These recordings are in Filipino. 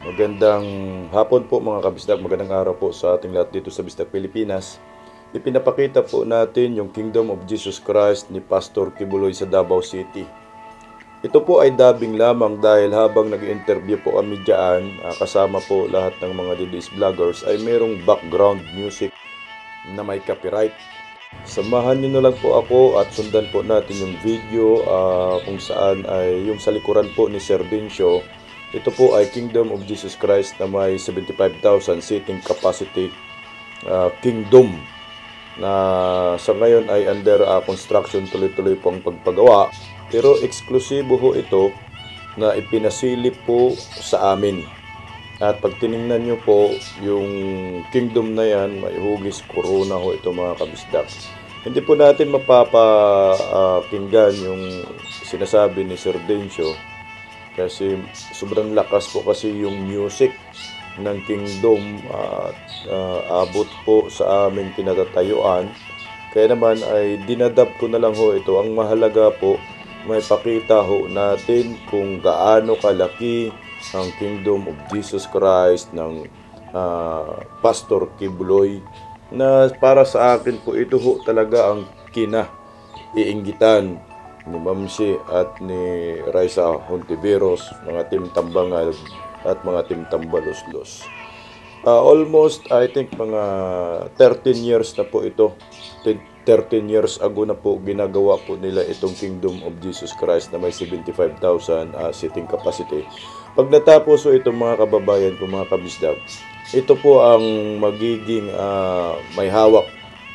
Magandang hapon po mga kabisdak, magandang araw po sa ating lahat dito sa Bisdak Pilipinas. Ipinapakita po natin yung Kingdom of Jesus Christ ni Pastor Kibuloy sa Davao City. Ito po ay dubbing lamang dahil habang nag-interview po kami dyan, kasama po lahat ng mga DDS vloggers, ay merong background music na may copyright. Samahan nyo na lang po ako at sundan po natin yung video kung saan ay yung sa likuran po ni Sir Dincio. Ito po ay Kingdom of Jesus Christ na may 75,000 seating capacity kingdom na sa ngayon ay under construction, tuloy-tuloy po ang pagpagawa. Pero eksklusibo ho ito na ipinasilip po sa amin. At pag tiningnan nyo po yung kingdom na yan, may hugis corona ho ito mga kabisdak. Hindi po natin mapapakinggan yung sinasabi ni Sir Dincio kasi sobrang lakas po kasi yung music ng kingdom at abot po sa aming kinatatayuan. Kaya naman ay dinadab ko na lang ho ito. Ang mahalaga po, may pakita ho natin kung gaano kalaki ang Kingdom of Jesus Christ ng Pastor Kibuloy, na para sa akin po ito ho talaga ang iinggitan ni Mamsi at ni Raisa Hontiveros, mga Team Tambangal at mga Team Tambaloslos. Almost I think mga 13 years na po ito. 13 years ago na po ginagawa po nila itong Kingdom of Jesus Christ na may 75,000 seating capacity. Pag natapos po itong mga kababayan ko, mga kabisdak, ito po ang magiging may hawak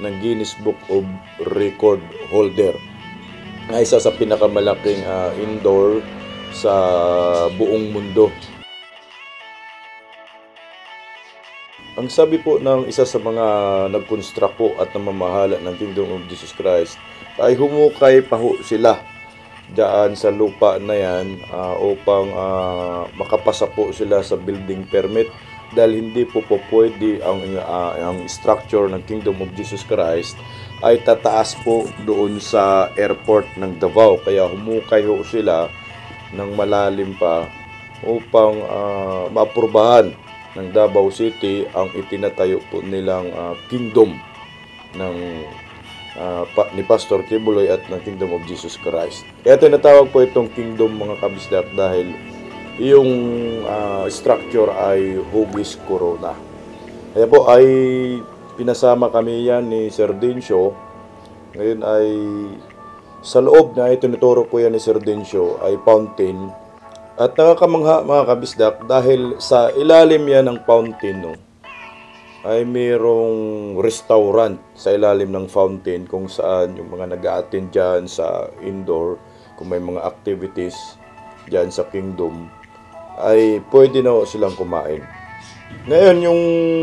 ng Guinness Book of Record holder na isa sa pinakamalaking indoor sa buong mundo. Ang sabi po ng isa sa mga nag-construct po at namamahala ng Kingdom of Jesus Christ ay humukay pa ho sila dyan sa lupa na yan upang makapasa po sila sa building permit, dahil hindi po pwede ang structure ng Kingdom of Jesus Christ ay tataas po doon sa airport ng Davao. Kaya humukay ho sila ng malalim pa upang maaprubahan ng Davao City ang itinatayo po nilang kingdom ng ni Pastor Kibuloy at ng Kingdom of Jesus Christ. Kaya tinatawag po itong kingdom mga kabisdak dahil yung structure ay hugis corona. Kaya po ay pinasama kami yan ni Sir Dincio. Ngayon ay sa loob na itinuturo po yan ni Sir Dincio ay fountain. At nakakamangha mga kabisdak dahil sa ilalim yan ng fountain ay mayroong restaurant sa ilalim ng fountain kung saan yung mga nag-a-attend dyan sa indoor, kung may mga activities dyan sa kingdom, ay pwede na silang kumain. Ngayon, yung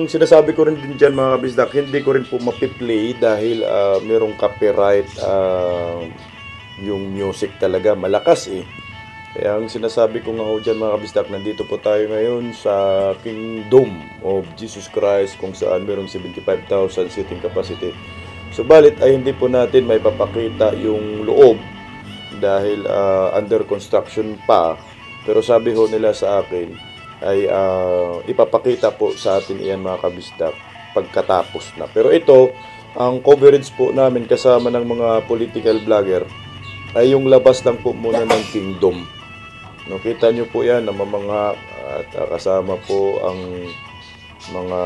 sinasabi ko rin din dyan mga kabisdak, hindi ko rin po mapiplay dahil mayroong copyright yung music talaga, malakas eh. Kaya ang sinasabi ko nga ho dyan mga kabisdak, nandito po tayo ngayon sa Kingdom of Jesus Christ kung saan mayroong 75,000 seating capacity. Subalit ay hindi po natin may papakita yung loob dahil under construction pa. Pero sabi ho nila sa akin ay ipapakita po sa atin iyan mga kabisdak pagkatapos na. Pero ito, ang coverage po namin kasama ng mga political vlogger ay yung labas lang po muna ng kingdom. Nakita nyo po yan, namamangha at kasama po ang mga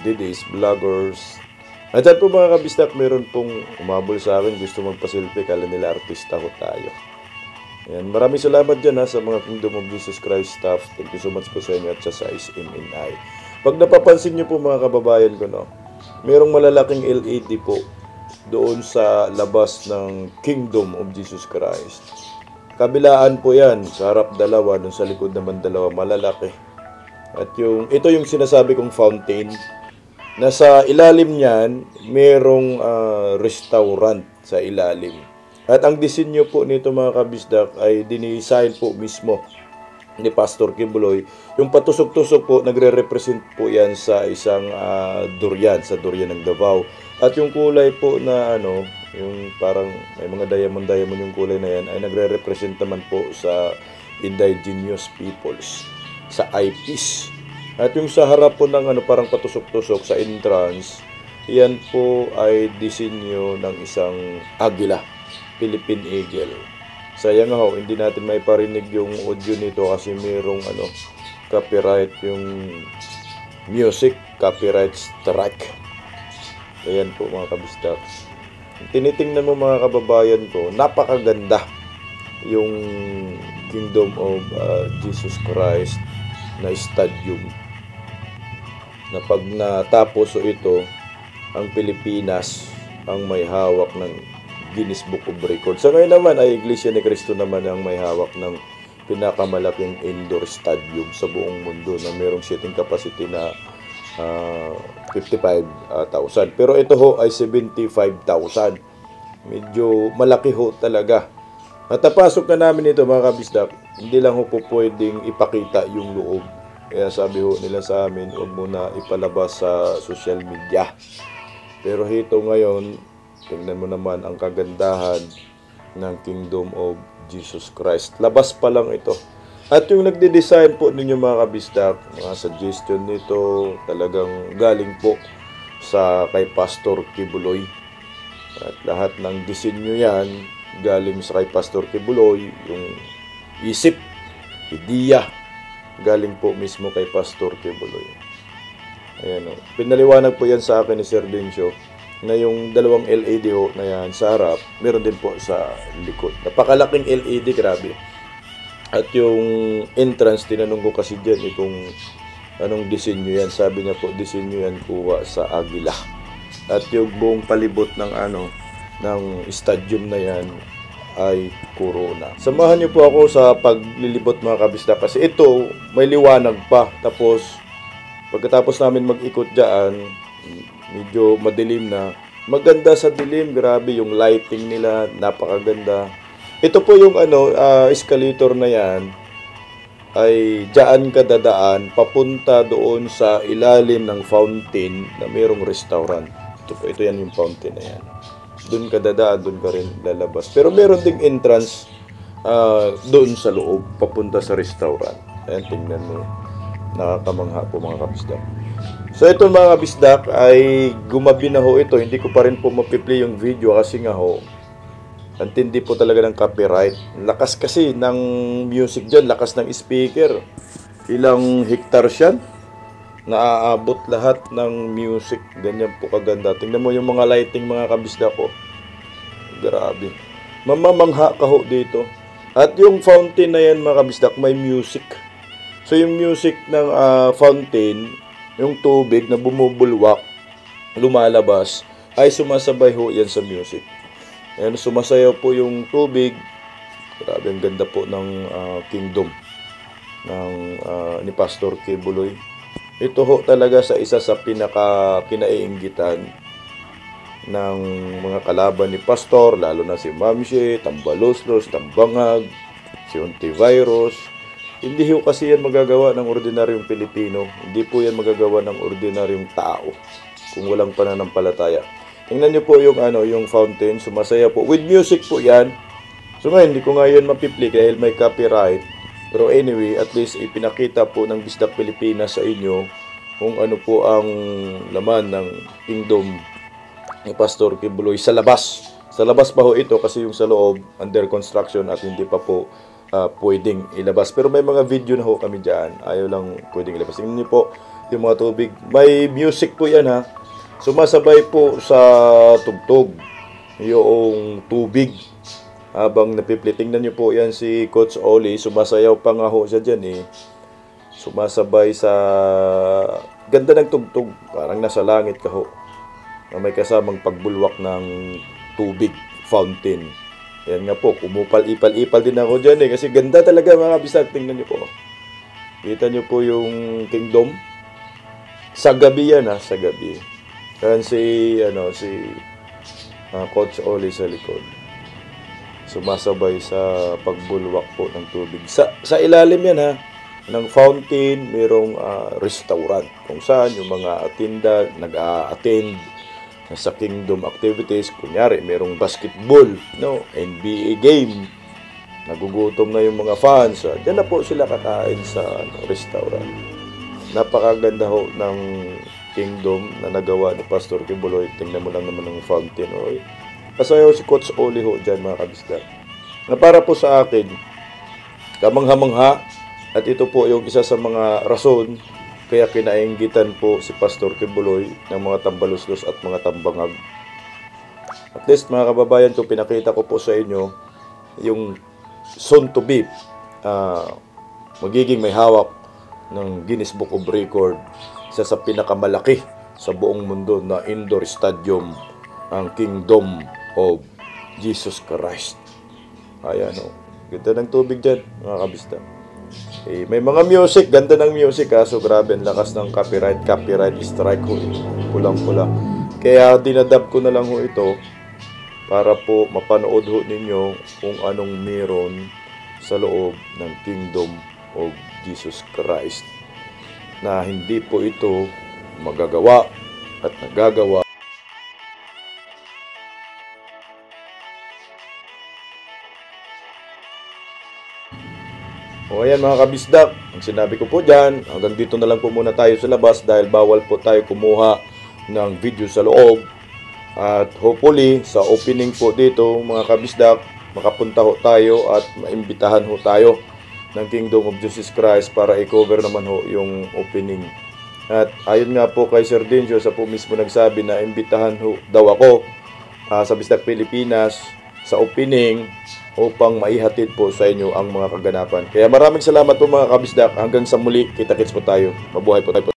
DDs, vloggers. At dyan po mga kabisdak, meron pong umabol sa akin, gusto magpasilpi, kala nila artista ko tayo. Ayan, maraming salamat dyan sa mga Kingdom of Jesus Christ staff. Thank you so much po sa inyo at sa SMNI. Pag napapansin nyo po mga kababayan ko, merong malalaking LED po doon sa labas ng Kingdom of Jesus Christ. Kabilaan po yan, sa harap dalawa, doon sa likod naman dalawa, malalaki. At ito yung sinasabi kong fountain. Nasa ilalim niyan, merong restaurant sa ilalim. At ang disenyo po nito mga kabisdak ay dinisign po mismo ni Pastor Kibuloy. Yung patusok-tusok po, nagre-represent po yan sa isang durian, sa durian ng Davao. At yung kulay po na yung parang may mga diamond yung kulay na yan ay nagre-represent naman po sa indigenous peoples. sa eyepiece. At yung sa harap po ng parang patusok-tusok sa entrance, yan po ay disenyo ng isang agila, Philippine Eagle. Sayang nga ho, hindi natin maiparinig yung audio nito kasi mayroong copyright yung music, copyright strike. Ayan po mga kabisdak. Tinitingnan mo mga kababayan ko, napakaganda yung Kingdom of Jesus Christ na stadium. Na pag natapos ito, ang Pilipinas ang may hawak ng Guinness Book of Records. Sa ngayon naman ay Iglesia ni Cristo naman ang may hawak ng pinakamalaking indoor stadium sa buong mundo na mayroong seating capacity na 55,000. Pero ito ho ay 75,000. Medyo malaki ho talaga. At napasok na namin ito mga kabisdak, hindi lang ho po pwedeng ipakita yung loob. Kaya sabi ho nila sa amin, huwag muna ipalabas sa social media. Pero hito ngayon, tingnan mo naman ang kagandahan ng Kingdom of Jesus Christ. Labas pa lang ito. At yung nagde-design po ninyo mga kabisdak, mga suggestion nito talagang galing po sa kay Pastor Kibuloy. At lahat ng disenyo yan galing sa kay Pastor Kibuloy, yung isip, ideya, galing po mismo kay Pastor Kibuloy. Ayan o. Pinaliwanag po yan sa akin ni Sir Dencio na yung dalawang LED ho na yan sa harap, meron din po sa likod. Napakalaking LED, grabe. At yung entrance, tinanong ko kasi dyan kung anong disenyo yan. Sabi niya po, disenyo yan kuha sa agila. At yung buong palibot ng ng stadium na yan ay corona. Samahan niyo po ako sa paglilibot mga kabisdak kasi ito may liwanag pa. Tapos pagkatapos namin mag-ikot dyan, medyo madilim na. Maganda sa dilim, grabe yung lighting nila, napakaganda. Ito po yung escalator na yan ay dyan ka dadaan papunta doon sa ilalim ng fountain na mayroong restaurant. Ito yan yung fountain na yan. Doon ka dadaan, doon ka rin lalabas. Pero meron ding entrance doon sa loob, papunta sa restaurant. Ayan, tingnan mo. Nakakamangha po mga kabisdak. So ito mga kabisdak ay gumabi na ho ito. Hindi ko pa rin po mapiplay yung video kasi nga ho, antindi po talaga ng copyright. Lakas kasi ng music dyan, lakas ng speaker. Ilang hectares yan? Naaabot lahat ng music. Ganyan po kaganda. Tingnan mo yung mga lighting mga kabisda ko. Grabe. Mamamangha ka ho dito. At yung fountain na yan mga kabisda, may music. So yung music ng fountain, yung tubig na bumubulwak, lumalabas, ay sumasabay ho yan sa music. Ayan, sumasayaw po yung tubig. Grabe, ang ganda po ng kingdom ni Pastor Kibuloy. Ito ho talaga sa isa sa kinaiinggitan ng mga kalaban ni Pastor, lalo na si Mamsie, Tambaloslos, Tambangag, si Ontivirus. Hindi ho kasi yan magagawa ng ordinaryong Pilipino. Hindi po yan magagawa ng ordinaryong tao kung walang pananampalataya. Tingnan niyo po yung yung fountain, sumasaya po. With music po yan. So ngayon, hindi ko nga yan mapipli dahil may copyright. Pero anyway, at least ipinakita po ng Bisdak Pilipinas sa inyo kung ano po ang laman ng kingdom ni Pastor Kibuloy sa labas. Sa labas pa ho ito kasi yung sa loob under construction at hindi pa po pwedeng ilabas. Pero may mga video na ho kami dyan. Ayaw lang pwedeng ilabas. Tingnan niyo po yung mga tubig. May music po yan ha. Sumasabay po sa tugtog yung tubig. Habang napipli, tingnan nyo po yan si Coach Oli, sumasayaw pa nga ho siya dyan eh. Sumasabay sa ganda ng tugtog, parang nasa langit ka ho. Na may kasamang pagbulwak ng tubig, fountain. Yan nga po, kumupal-ipal-ipal din ako dyan eh. Kasi ganda talaga mga bisag, tingnan nyo po. Kita nyo po yung kingdom. Sa gabi yan ha, sa gabi. Yan si Coach Oli sa likod. Sumasabay sa pagbulwak po ng tubig. Sa ilalim yan ha, ng fountain, mayroong restaurant. Kung saan yung mga atinda nag-a-attend sa kingdom activities. Kunyari, mayroong basketball, NBA game. nagugutom na yung mga fans, diyan na po sila kakain sa restaurant. Napakaganda ho ng Kingdom na nagawa ni Pastor Kibuloy. Tingnan mo lang naman ng fountain. Kasayaw si Coach Oli ho dyan, mga kabisdak. Na para po sa akin, kamangha-mangha, at ito po yung isa sa mga rason kaya kinainggitan po si Pastor Kibuloy ng mga tambaluslos at mga tambangag. At least mga kababayan ko, pinakita ko po sa inyo yung soon to be magiging may hawak ng Guinness Book of Record, isa sa pinakamalaki sa buong mundo na indoor stadium, ang Kingdom of Jesus Christ. Ayan o, ganda ng tubig dyan, mga kabista. May mga music, ganda ng music so grabe ang lakas ng copyright strike ho, pulang-pula. Kaya dinadab ko na lang ho ito para po mapanood ho ninyo kung anong meron sa loob ng Kingdom of Jesus Christ, na hindi po ito magagawa at nagagawa ayan mga kabisdak, ang sinabi ko po dyan, hanggang dito na lang po muna tayo sa labas dahil bawal po tayo kumuha ng video sa loob. At hopefully sa opening po dito mga kabisdak, makapunta ho tayo at maimbitahan ho tayo ng Kingdom of Jesus Christ para i-cover naman ho yung opening. At ayun nga po kay Sir Dincio, sa po mismo nagsabi na imbitahan ho daw ako sa Bisdak Pilipinas sa opening upang maihatid po sa inyo ang mga kaganapan. Kaya maraming salamat po mga kabisdak. Hanggang sa muli, kita-kits po tayo. Mabuhay po tayo.